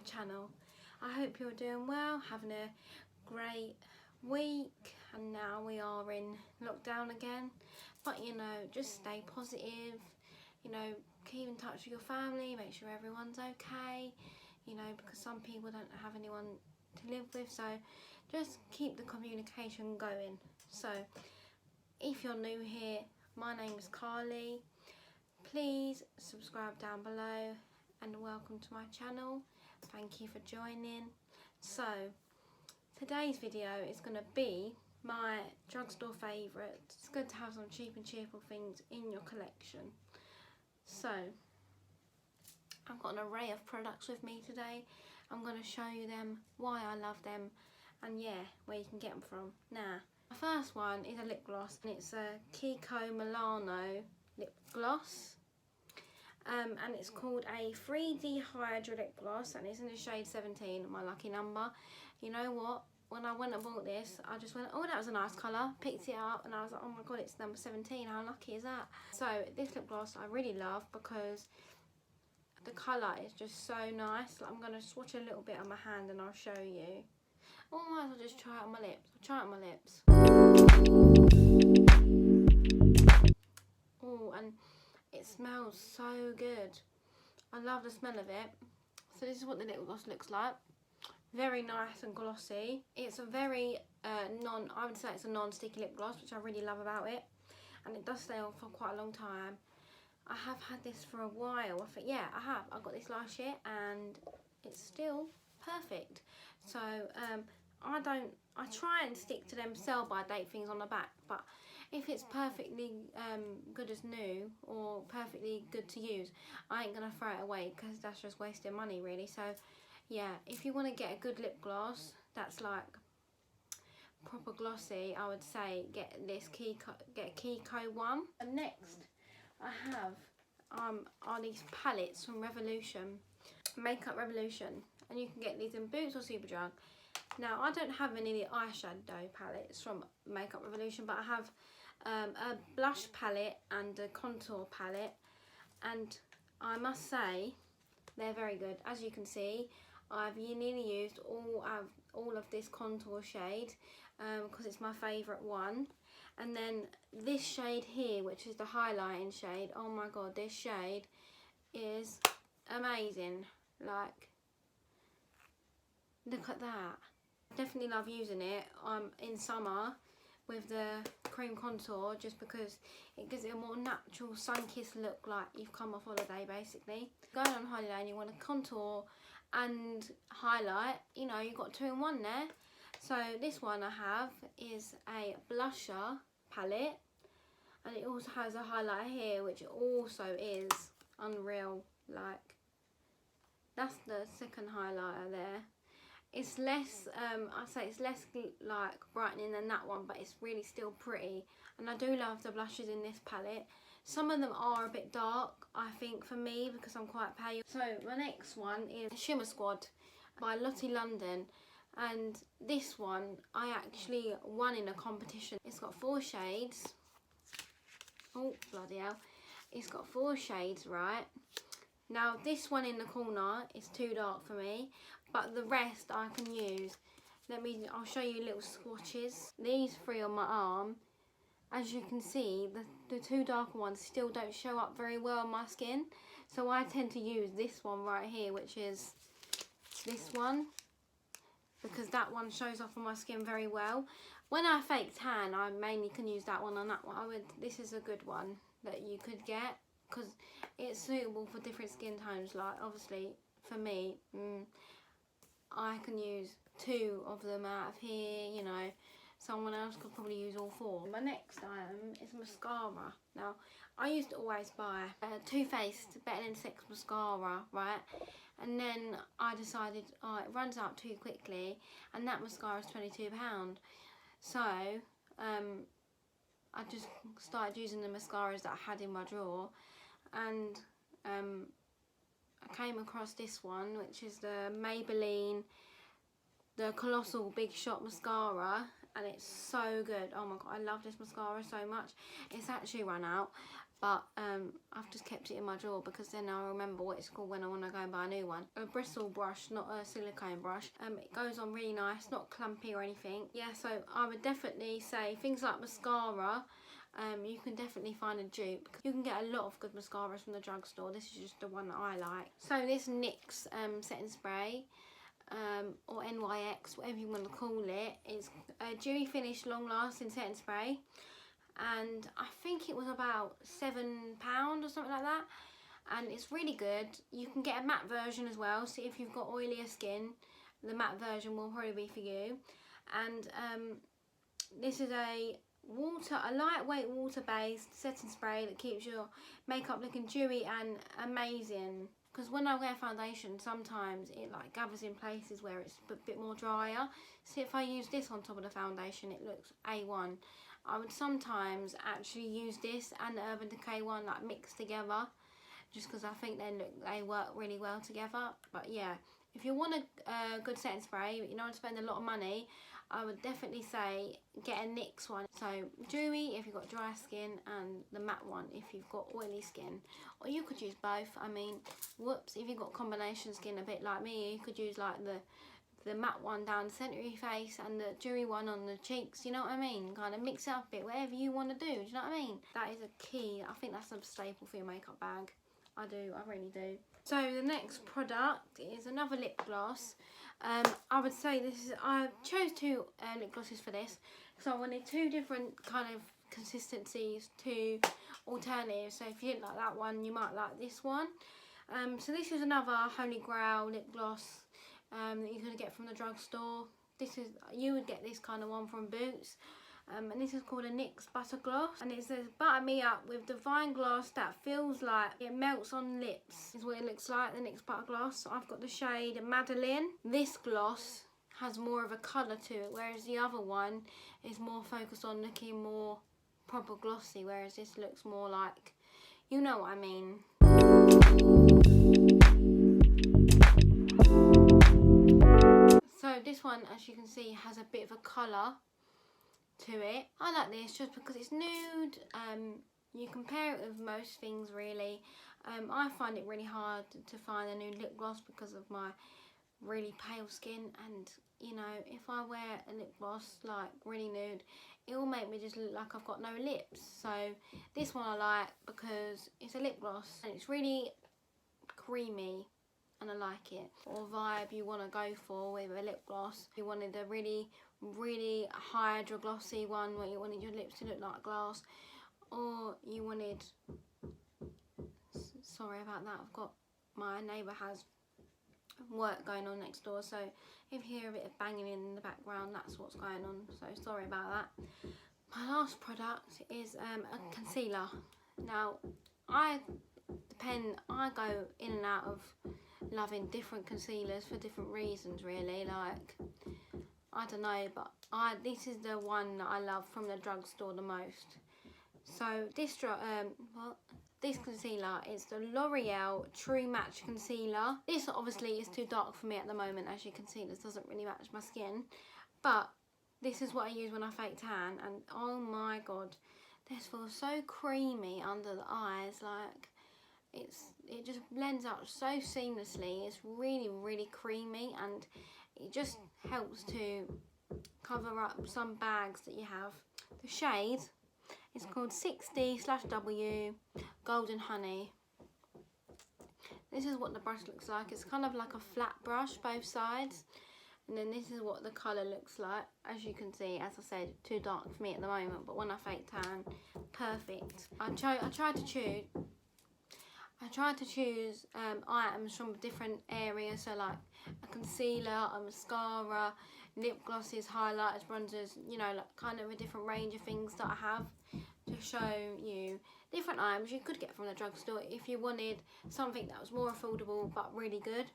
channel. I hope you're doing well, having a great week, and now we are in lockdown again, but you know, just stay positive, you know, keep in touch with your family, make sure everyone's okay, you know, because some people don't have anyone to live with, so just keep the communication going. So if you're new here, my name is Carly. Please subscribe down below and welcome to my channel. Thank you for joining. So today's video is going to be my drugstore favourites. It's good to have some cheap and cheerful things in your collection. So I've got an array of products with me today. I'm going to show you them, why I love them, and yeah, where you can get them from. Now, the first one is a lip gloss, and it's a Kiko Milano lip gloss. And it's called a 3D Hydra lip gloss, and it's in the shade 17, my lucky number. You know what? When I went and bought this, I just went, oh, that was a nice colour. Picked it up, and I was like, oh my god, it's number 17. How lucky is that? So this lip gloss I really love because the colour is just so nice. Like, I'm going to swatch a little bit on my hand and I'll show you. Or I might as well just try it on my lips. I'll try it on my lips. Oh, and it smells so good. I love the smell of it. So this is what the lip gloss looks like. Very nice and glossy. It's a very I would say it's a non-sticky lip gloss, which I really love about it. And it does stay on for quite a long time. I have had this for a while. I think, yeah, I have. I got this last year and it's still perfect. So I try and stick to them sell by date things on the back, but if it's perfectly good as new or perfectly good to use, I ain't gonna throw it away because that's just wasting money really. So yeah, if you want to get a good lip gloss that's like proper glossy, I would say get this Kiko one. And next I have are these palettes from Revolution, Makeup Revolution, and you can get these in Boots or Superdrug. Now I don't have any of the eyeshadow palettes from Makeup Revolution, but I have a blush palette and a contour palette, and I must say they're very good. As you can see, I've nearly used all of this contour shade because it's my favourite one. And then this shade here, which is the highlighting shade, oh my god, this shade is amazing. Like, look at that. Definitely love using it in summer with the cream contour, just because it gives it a more natural sun-kissed look, like you've come off holiday basically. Going on holiday and you want to contour and highlight, you know, you've got 2 in 1 there. So this one I have is a blusher palette, and it also has a highlighter here, which also is unreal. Like, that's the second highlighter there. It's less, I'd say it's less like brightening than that one, but it's really still pretty. And I do love the blushes in this palette. Some of them are a bit dark, I think, for me, because I'm quite pale. So my next one is Shimmer Squad by Lottie London. And this one I actually won in a competition. It's got 4 shades. Oh, bloody hell. It's got 4 shades, right? Now this one in the corner is too dark for me, but the rest I can use. I'll show you little swatches. These 3 on my arm, as you can see, the 2 darker ones still don't show up very well on my skin. So I tend to use this one right here, which is this one, because that one shows up on my skin very well. When I fake tan, I mainly can use that one and that one. This is a good one that you could get, because it's suitable for different skin tones. Like, obviously for me, I can use 2 of them out of here, you know. Someone else could probably use all 4. My next item is mascara. Now, I used to always buy Too Faced Better Than Sex mascara, right? And then I decided, oh, it runs out too quickly, and that mascara is £22. So I just started using the mascaras that I had in my drawer, and I came across this one, which is the Maybelline, the Colossal Big Shot Mascara, and it's so good. Oh my god, I love this mascara so much. It's actually run out, but I've just kept it in my drawer because then I'll remember what it's called when I want to go and buy a new one. A bristle brush, not a silicone brush. It goes on really nice, not clumpy or anything. Yeah, so I would definitely say things like mascara, you can definitely find a dupe. You can get a lot of good mascaras from the drugstore. This is just the one that I like. So this NYX setting spray, or NYX, whatever you want to call it, is a dewy finish long lasting setting spray, and I think it was about £7 or something like that, and it's really good. You can get a matte version as well, so if you've got oilier skin, the matte version will probably be for you. And this is a lightweight water-based setting spray that keeps your makeup looking dewy and amazing. Because when I wear foundation, sometimes it like gathers in places where it's a bit more drier. So if I use this on top of the foundation, it looks A1. I would sometimes actually use this and the Urban Decay one like mixed together, just because I think they work really well together. But yeah, if you want a good setting spray but you don't want to spend a lot of money, I would definitely say get a NYX one. So dewy if you've got dry skin, and the matte one if you've got oily skin. Or you could use both. I mean, whoops, if you've got combination skin a bit like me, you could use like the matte one down the centre of your face and the dewy one on the cheeks, you know what I mean? Kind of mix it up a bit, whatever you want to do you know what I mean? That is a key. I think that's a staple for your makeup bag. I really do. So the next product is another lip gloss. I would say I chose two lip glosses for this, so I wanted two different kind of consistencies, two alternatives. So if you didn't like that one, you might like this one. So this is another Holy Grail lip gloss that you can get from the drugstore. You would get this kind of one from Boots. And this is called a NYX Butter Gloss, and it says butter me up with divine gloss that feels like it melts on lips, is what it looks like, the NYX Butter Gloss. I've got the shade Madeline. This gloss has more of a colour to it, whereas the other one is more focused on looking more proper glossy, whereas this looks more like, you know what I mean. So this one, as you can see, has a bit of a colour to it. I like this just because it's nude. You compare it with most things really. I find it really hard to find a nude lip gloss because of my really pale skin, and you know, if I wear a lip gloss like really nude, it will make me just look like I've got no lips. So this one I like because it's a lip gloss and it's really creamy and I like it. Or vibe you want to go for with a lip gloss. You wanted a really hydra glossy one where you wanted your lips to look like glass, or you wanted, sorry about that, my neighbour has work going on next door, so if you hear a bit of banging in the background, that's what's going on, so sorry about that. My last product is a concealer. Now I go in and out of loving different concealers for different reasons really. Like, I don't know, but this is the one that I love from the drugstore the most. So this concealer is the L'Oreal True Match Concealer. This obviously is too dark for me at the moment, as you can see. This doesn't really match my skin, but this is what I use when I fake tan, and oh my god, this feels so creamy under the eyes. Like, it just blends out so seamlessly. It's really creamy, and it just helps to cover up some bags that you have. The shade is called 60/W Golden Honey. This is what the brush looks like. It's kind of like a flat brush, both sides. And then this is what the colour looks like. As you can see, as I said, too dark for me at the moment, but when I fake tan, perfect. I tried to choose items from different areas, so like a concealer, a mascara, lip glosses, highlighters, bronzers, you know, like kind of a different range of things that I have to show you different items you could get from the drugstore if you wanted something that was more affordable but really good.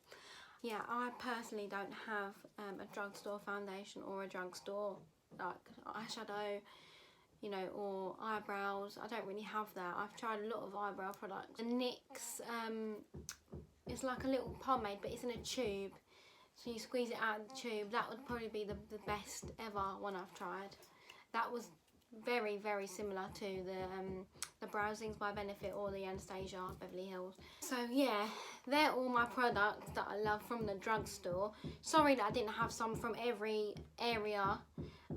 Yeah, I personally don't have a drugstore foundation or a drugstore like eyeshadow, you know, or eyebrows. I don't really have that. I've tried a lot of eyebrow products. The NYX, it's like a little pomade, but it's in a tube. So you squeeze it out of the tube. That would probably be the best ever one I've tried. That was very similar to the the Browsings by Benefit or the Anastasia Beverly Hills. So yeah, they're all my products that I love from the drugstore. Sorry that I didn't have some from every area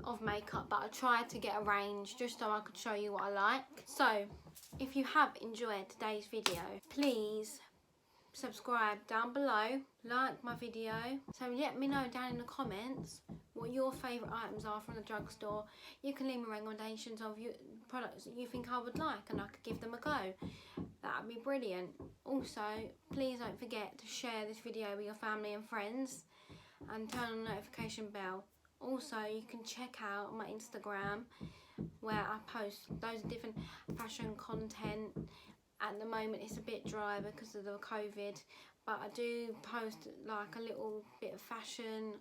of makeup, but I tried to get a range just so I could show you what I like. So if you have enjoyed today's video, please subscribe down below, like my video. So let me know down in the comments what your favourite items are from the drugstore. You can leave me recommendations of products that you think I would like and I could give them a go. That would be brilliant. Also, please don't forget to share this video with your family and friends and turn on the notification bell. Also, you can check out my Instagram where I post loads of different fashion content. At the moment it's a bit dry because of the COVID, but I do post like a little bit of fashion,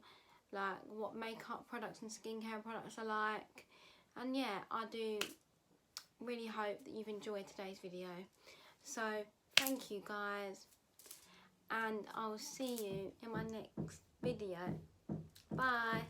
like what makeup products and skincare products I like. And yeah, I do really hope that you've enjoyed today's video. So thank you guys, and I will see you in my next video. Bye.